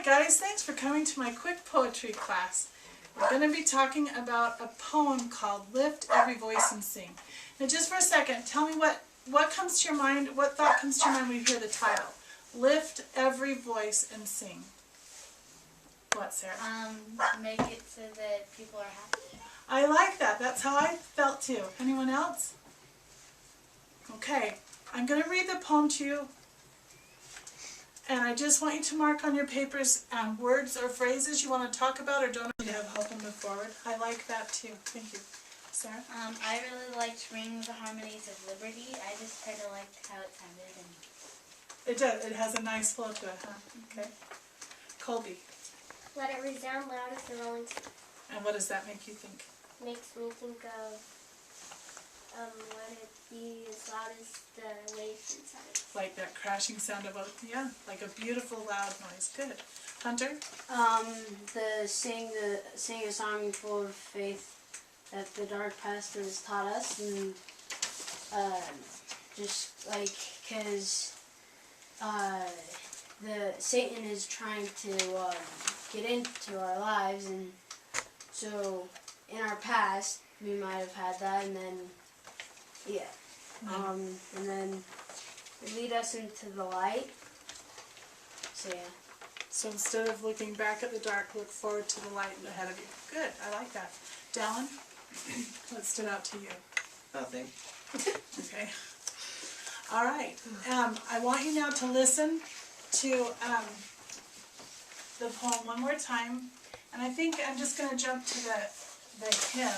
guys, thanks for coming to my quick poetry class. We're going to be talking about a poem called Lift Every Voice and Sing. Now just for a second, tell me what comes to your mind, what thought comes to your mind when you hear the title? Lift Every Voice and Sing. What, Sarah? Make it so that people are happy. I like that. That's how I felt too. Anyone else? Okay, I'm going to read the poem to you. And I just want you to mark on your papers words or phrases you want to talk about or don't need to have help and move forward. I like that too. Thank you. Sarah? I really liked Ring the Harmonies of Liberty. I just kind of liked how it sounded. It does. It has a nice flow to it, huh? Okay. Colby? Let it resound loud as the rolling stone. And what does that make you think? Makes me think of let it be as loud as the waves inside. Like that crashing sound of yeah, like a beautiful loud noise. Good. Hunter? Sing a song full of faith that the dark past has taught us, and just like because the Satan is trying to get into our lives, and so in our past we might have had that, and then and then lead us into the light. So yeah. So instead of looking back at the dark, look forward to the light ahead of you. Good. I like that. Dallin? What stood out to you? Nothing. Okay. All right. I want you now to listen to the poem one more time. And I think I'm just going to jump to the hymn,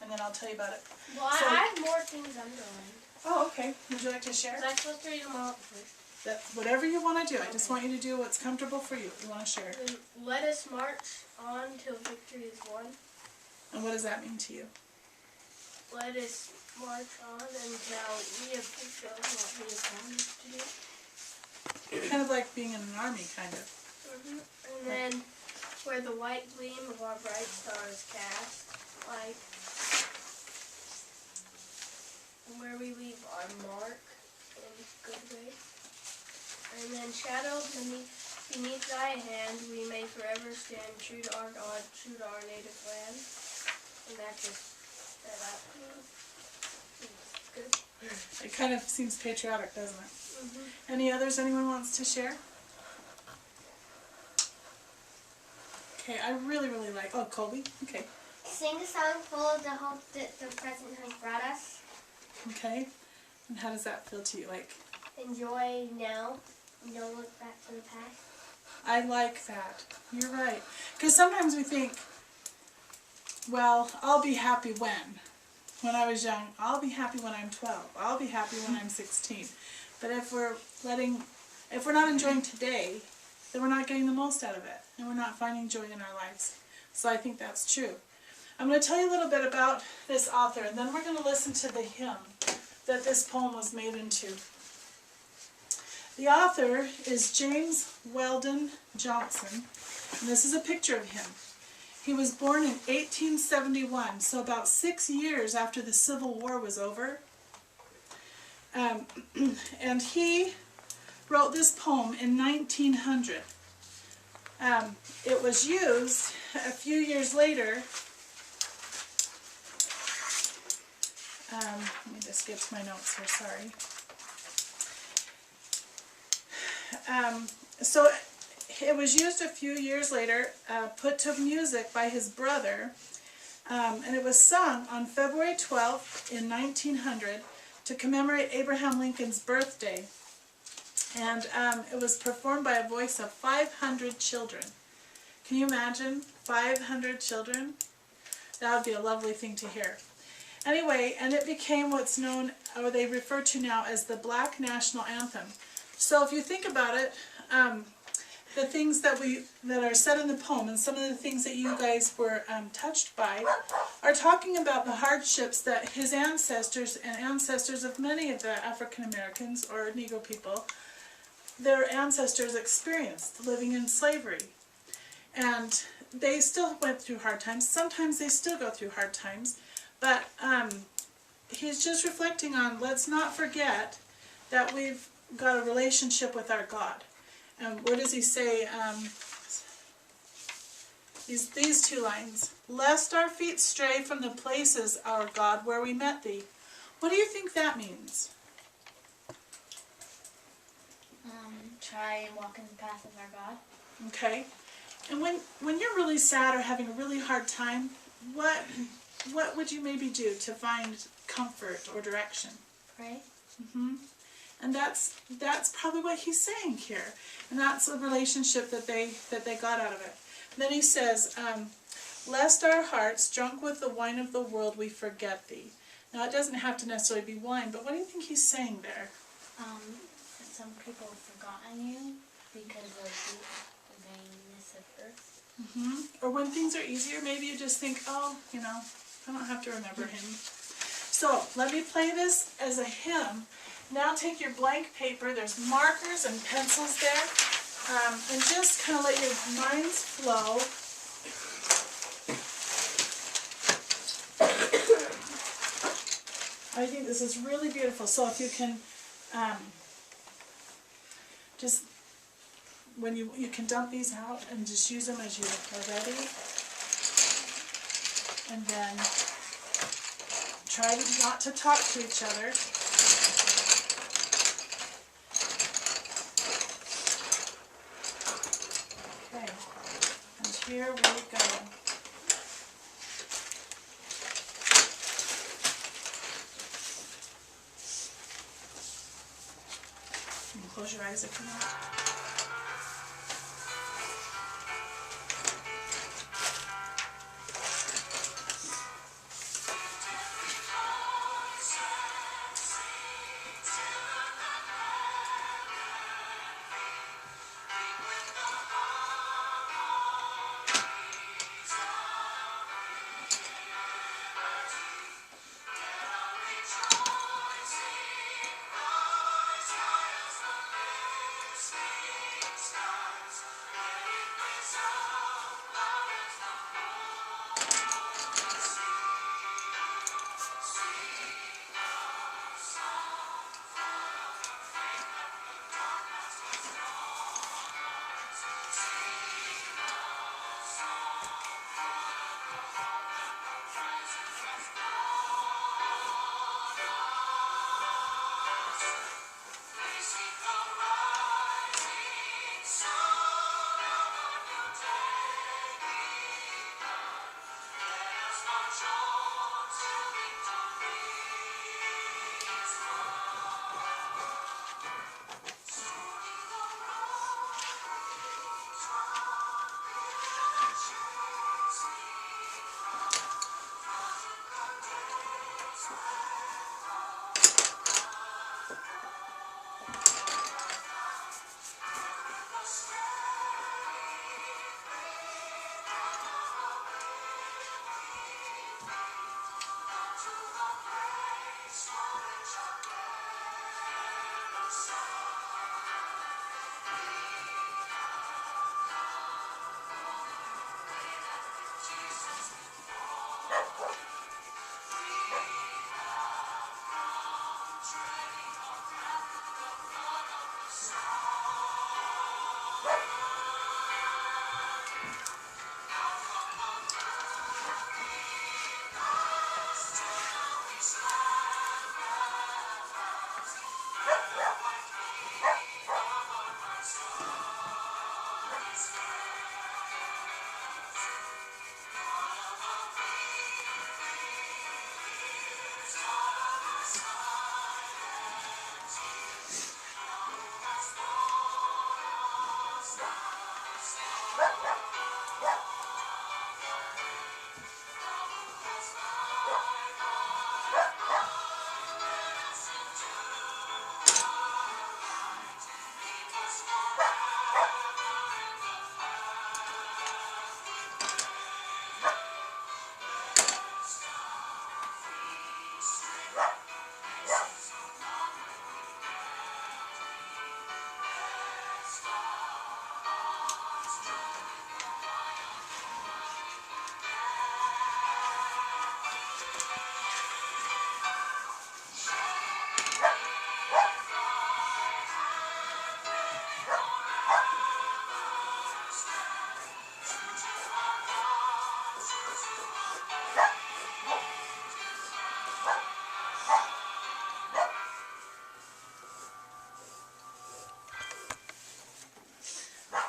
and then I'll tell you about it. Well, So- I have more things underlined. Oh, okay. Would you like to share? Was I supposed to read them all first? Whatever you want to do. I just want you to do what's comfortable for you. You want to share. Then let us march on till victory is won. And what does that mean to you? Let us march on until we have fulfilled what we have promised to do. Kind of like being in an army, kind of. And then where the white gleam of our bright star is cast, like where we leave our mark in good way. And then shadowed beneath thy hand, we may forever stand true to our God, true to our native land. And that just, that good. It kind of seems patriotic, doesn't it? Any others anyone wants to share? Okay, I really, really like... Oh, Colby? Okay. Sing a song full of the hope that the present has brought us. Okay. And how does that feel to you? Like, Enjoy now. Don't look back to the past. I like that. You're right. Because sometimes we think, well, I'll be happy when I was young. I'll be happy when I'm 12. I'll be happy when I'm 16. But if we're not enjoying today, then we're not getting the most out of it. And we're not finding joy in our lives. So I think that's true. I'm going to tell you a little bit about this author, and then we're going to listen to the hymn that this poem was made into. The author is James Weldon Johnson, and this is a picture of him. He was born in 1871, so about 6 years after the Civil War was over. And he wrote this poem in 1900. It was used a few years later. Let me just get to my notes here, sorry. So it was used a few years later, put to music by his brother, and it was sung on February 12th in 1900 to commemorate Abraham Lincoln's birthday. And it was performed by a voice of 500 children. Can you imagine 500 children? That would be a lovely thing to hear. Anyway, and it became what's known, or they refer to now as the Black National Anthem. So if you think about it, the things that are said in the poem, and some of the things that you guys were touched by, are talking about the hardships that his ancestors and ancestors of many of the African Americans or Negro people, their ancestors experienced living in slavery. And they still went through hard times. Sometimes they still go through hard times. But he's just reflecting on, let's not forget that we've got a relationship with our God. What does he say? These two lines. Lest our feet stray from the places, our God, where we met thee. What do you think that means? Try and walk in the path of our God. Okay. And when you're really sad or having a really hard time, what would you maybe do to find comfort or direction? Pray. And that's probably what he's saying here, and that's the relationship that they got out of it. And then he says, "Lest our hearts, drunk with the wine of the world, we forget thee." Now it doesn't have to necessarily be wine, but what do you think he's saying there? Some people have forgotten you because of the vainness of earth. Or when things are easier, maybe you just think, oh, I don't have to remember him. So let me play this as a hymn. Now take your blank paper, there's markers and pencils there, and just kind of let your minds flow. I think this is really beautiful. So if you can just, when you can dump these out and just use them as you are ready. And then try not to talk to each other. Okay, and here we go. You can close your eyes if you want.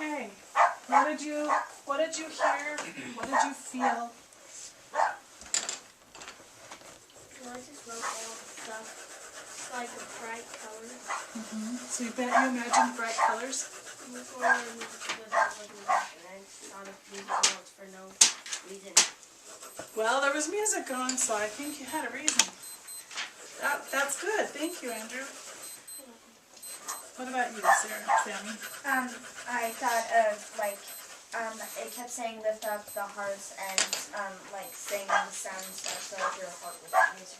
Okay. What did you hear? What did you feel? Well, I just wrote down stuff like bright colors. So you imagined bright colors? Before I was and I thought of music notes for no reason. Well, there was music going, so I think you had a reason. That's good. Thank you, Andrew. What about you, Sarah? Sammy? I thought of it kept saying lift up the hearts and sing the sound stuff so your heart will music.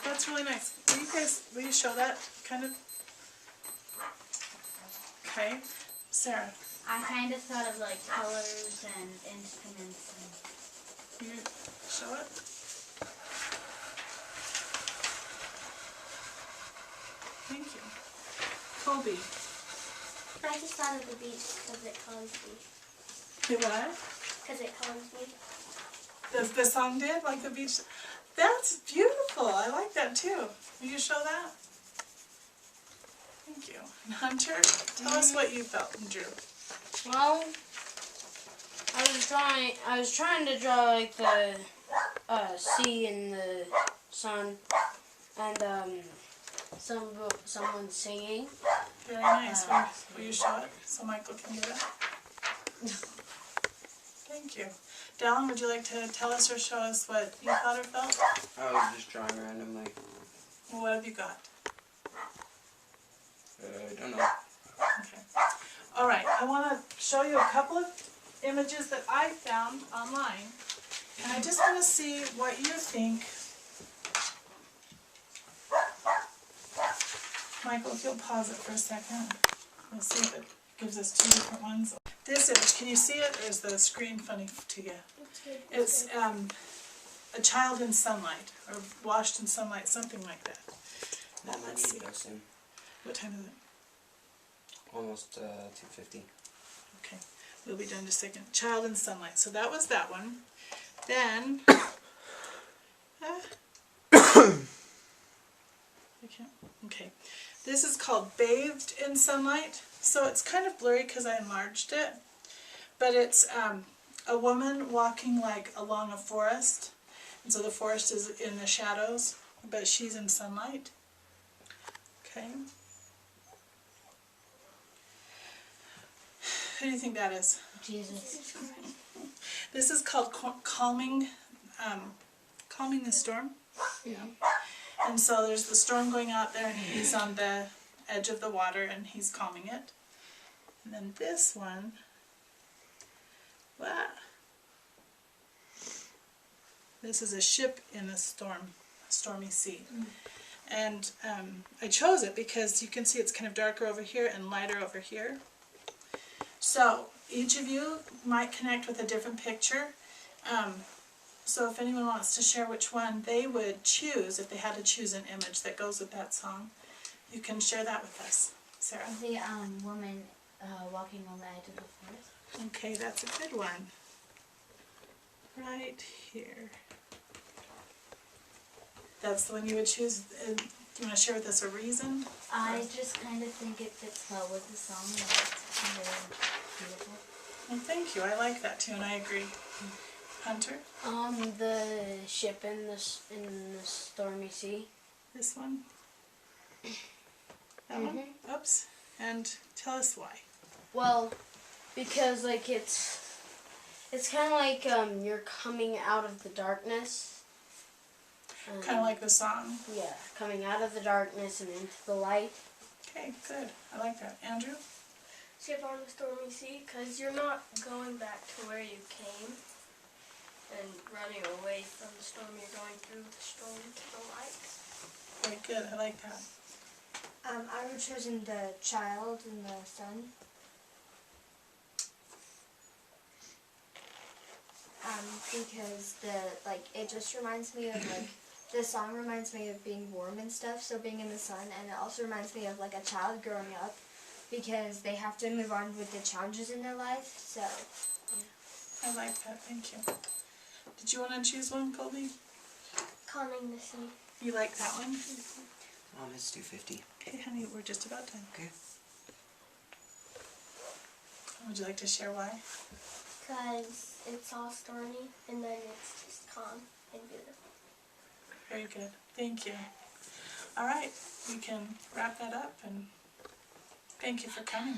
That's really nice. Will you show that kind of? Okay. Sarah, I kind of thought of like colors and instruments and will you show it? Thank you. Colby. I just thought of the beach because it calms me. You what? Because it calms me. The song did? Like the beach? That's beautiful. I like that too. Will you show that? Thank you. And Hunter, tell us what you felt and drew. Well, I was trying to draw like the sea and the sun and someone singing. Very nice. Will you show it so Michael can do that? Thank you. Dallin, would you like to tell us or show us what you thought or felt? I was just drawing randomly. Well, what have you got? I don't know. Okay. All right. I want to show you a couple of images that I found online, and I just want to see what you think. Michael, if you'll pause it for a second, we'll see if it gives us two different ones. This image, can you see it, or is the screen funny to you? It's a child in sunlight, or washed in sunlight, something like that. Now, Mom, I let's need see. to go soon. What time is it? Almost 2:50. Okay, we'll be done in a second. Child in sunlight. So that was that one. Then, I can't. Okay, this is called Bathed in Sunlight. So it's kind of blurry because I enlarged it, but it's a woman walking like along a forest, and so the forest is in the shadows, but she's in sunlight. Okay. Who do you think that is? Jesus. This is called calming the storm. Yeah. And so there's the storm going out there, and he's on the edge of the water, and he's calming it. And then this one, wow. This is a ship in a stormy sea. And I chose it because you can see it's kind of darker over here and lighter over here. So each of you might connect with a different picture. So if anyone wants to share which one they would choose, if they had to choose an image that goes with that song, you can share that with us. Sarah? The woman walking on the edge of the forest. Okay, that's a good one. Right here. That's the one you would choose. Do you want to share with us a reason? I just kind of think it fits well with the song and it's very beautiful. Well, thank you. I like that too, and I agree. Hunter? The ship in the stormy sea. This one? That one? Oops. And tell us why. Well, because like it's kind of like you're coming out of the darkness. Kind of like the song. Yeah, coming out of the darkness and into the light. Okay, good. I like that. Andrew? Ship on the stormy sea, because you're not going back to where you came and running away from the storm. You're going through the storm to the light. Very good. I like that. I would have chosen the child and the sun. Because it just reminds me of the song reminds me of being warm and stuff, so being in the sun, and it also reminds me of a child growing up because they have to move on with the challenges in their life, so. I like that. Thank you. Did you want to choose one, Colby? Calming the sea. You like that one? Mom, it's 2:50. Okay, honey, we're just about done. Okay. Would you like to share why? Because it's all stormy and then it's just calm and beautiful. Very good. Thank you. All right, we can wrap that up, and thank you for coming.